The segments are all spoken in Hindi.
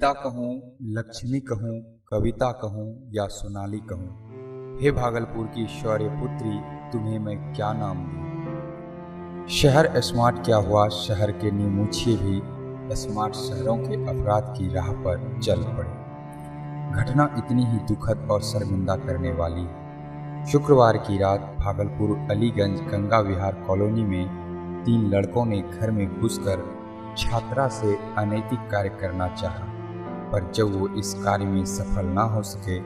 गीता कहूँ, लक्ष्मी कहूँ, कविता कहूँ या सोनाली कहूँ, हे भागलपुर की शौर्य पुत्री, तुम्हें मैं क्या नाम दूँ। शहर स्मार्ट क्या हुआ, शहर के नीमूछिए भी स्मार्ट शहरों के अपराध की राह पर चल पड़े। घटना इतनी ही दुखद और शर्मिंदा करने वाली है। शुक्रवार की रात भागलपुर अलीगंज गंगा विहार कॉलोनी में 3 लड़कों ने घर में घुसकर छात्रा से अनैतिक कार्य करना चाहा, पर जब वो इस कार्य में सफल ना हो सके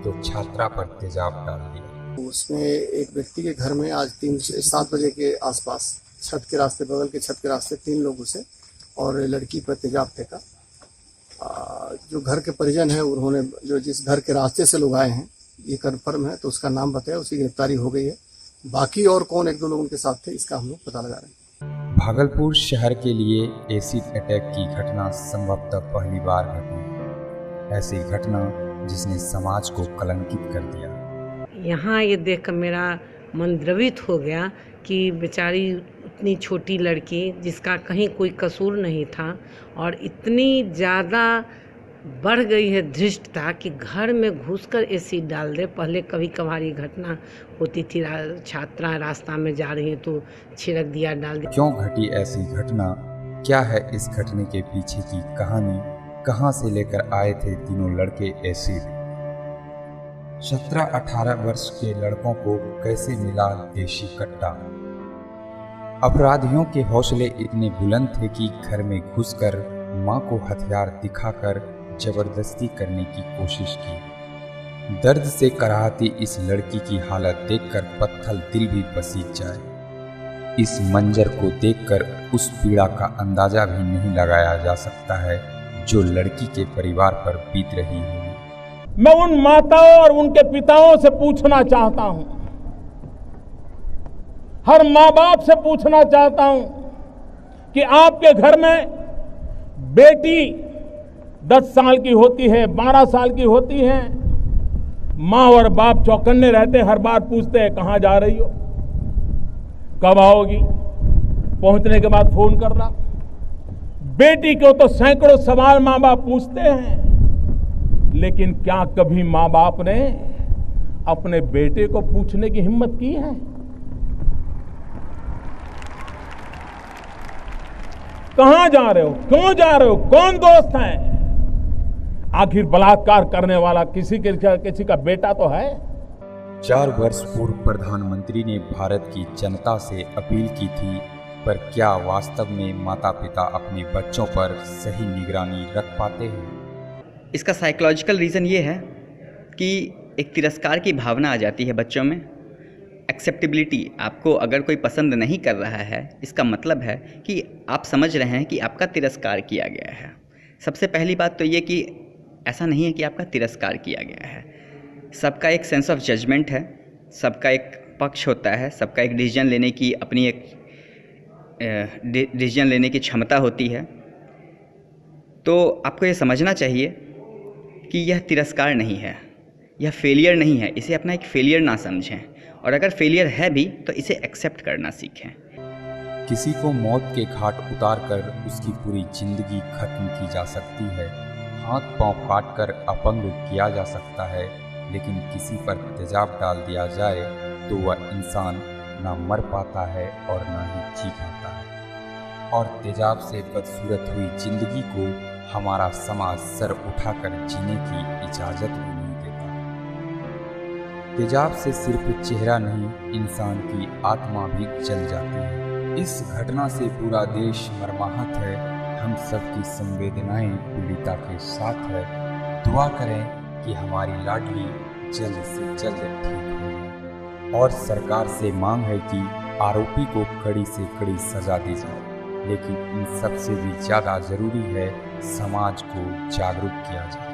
तो छात्रा पर तेजाब डाल दिया। उसमें एक व्यक्ति के घर में आज 3 से 7 बजे के आसपास छत के रास्ते, बगल के छत के रास्ते 3 लोग उसे और लड़की पर तेजाब फेंका। जो घर के परिजन है उन्होंने, जो जिस घर के रास्ते से लोग आए हैं ये कन्फर्म है, तो उसका नाम बताया, उसकी गिरफ्तारी हो गई है। बाकी और कौन 1-2 लोग उनके साथ थे इसका हम लोग पता लगा रहे हैं। भागलपुर शहर के लिए एसिड अटैक की घटना संभवतः पहली बार घटी। ऐसी घटना जिसने समाज को कलंकित कर दिया। यहाँ ये देखकर मेरा मन द्रवित हो गया कि बेचारी इतनी छोटी लड़की जिसका कहीं कोई कसूर नहीं था और इतनी ज़्यादा बढ़ गई है धृष्टता कि घर में घुसकर एसिड डाल दे। पहले कभी कभार घटना होती थी, छात्रा रास्ता में जा रही है तो छिड़क दिया, डाल दिया। क्यों घटी ऐसी घटना? क्या है इस घटने के पीछे की कहानी? कहां से लेकर आए थे तीनों लड़के एसिड? 17-18 वर्ष के लड़कों को कैसे मिला देशी कट्टा? अपराधियों के हौसले इतने बुलंद थे कि घर में घुसकर मां को हथियार दिखाकर जबरदस्ती करने की कोशिश की। दर्द से कराहती इस लड़की की हालत देखकर पत्थर दिल भी पसीज जाए। इस मंजर को देखकर उस पीड़ा का अंदाजा भी नहीं लगाया जा सकता है जो लड़की के परिवार पर बीत रही है। मैं उन माताओं और उनके पिताओं से पूछना चाहता हूं, हर माँ बाप से पूछना चाहता हूं कि आपके घर में बेटी 10 साल की होती है, 12 साल की होती है, माँ और बाप चौकन्ने रहते हैं, हर बार पूछते हैं कहाँ जा रही हो, कब आओगी, पहुंचने के बाद फोन करना। बेटी को तो सैकड़ों सवाल माँ बाप पूछते हैं, लेकिन क्या कभी माँ बाप ने अपने बेटे को पूछने की हिम्मत की है? कहाँ जा रहे हो, क्यों जा रहे हो, कौन दोस्त है? आखिर बलात्कार करने वाला किसी का बेटा तो है। 4 वर्ष पूर्व प्रधानमंत्री ने भारत की जनता से अपील की थी, पर क्या वास्तव में माता पिता अपने बच्चों पर सही निगरानी रख पाते हैं? इसका साइकोलॉजिकल रीज़न ये है कि एक तिरस्कार की भावना आ जाती है बच्चों में। एक्सेप्टेबिलिटी, आपको अगर कोई पसंद नहीं कर रहा है, इसका मतलब है कि आप समझ रहे हैं कि आपका तिरस्कार किया गया है। सबसे पहली बात तो ये कि ऐसा नहीं है कि आपका तिरस्कार किया गया है। सबका एक सेंस ऑफ जजमेंट है, सबका एक पक्ष होता है, सबका एक डिसीजन लेने की अपनी एक डिसीजन लेने की क्षमता होती है। तो आपको ये समझना चाहिए कि यह तिरस्कार नहीं है, यह फेलियर नहीं है। इसे अपना एक फेलियर ना समझें, और अगर फेलियर है भी तो इसे एक्सेप्ट करना सीखें। किसी को मौत के घाट उतारकर उसकी पूरी जिंदगी खत्म की जा सकती है, हाथ पांव काटकर अपंग किया जा सकता है, लेकिन किसी पर तेजाब डाल दिया जाए तो वह इंसान ना मर पाता है और ना ही जी पाता है। और तेजाब से बदसूरत हुई जिंदगी को हमारा समाज सर उठाकर जीने की इजाज़त भी नहीं देता। तेजाब से सिर्फ चेहरा नहीं, इंसान की आत्मा भी जल जाती है। इस घटना से पूरा देश मर्माहत है। हम सबकी संवेदनाएं पीड़िता के साथ है। दुआ करें कि हमारी लाडली जल्द से जल्द ठीक हो। और सरकार से मांग है कि आरोपी को कड़ी से कड़ी सजा दी जाए, लेकिन इन सब से भी ज़्यादा ज़रूरी है समाज को जागरूक किया जाए।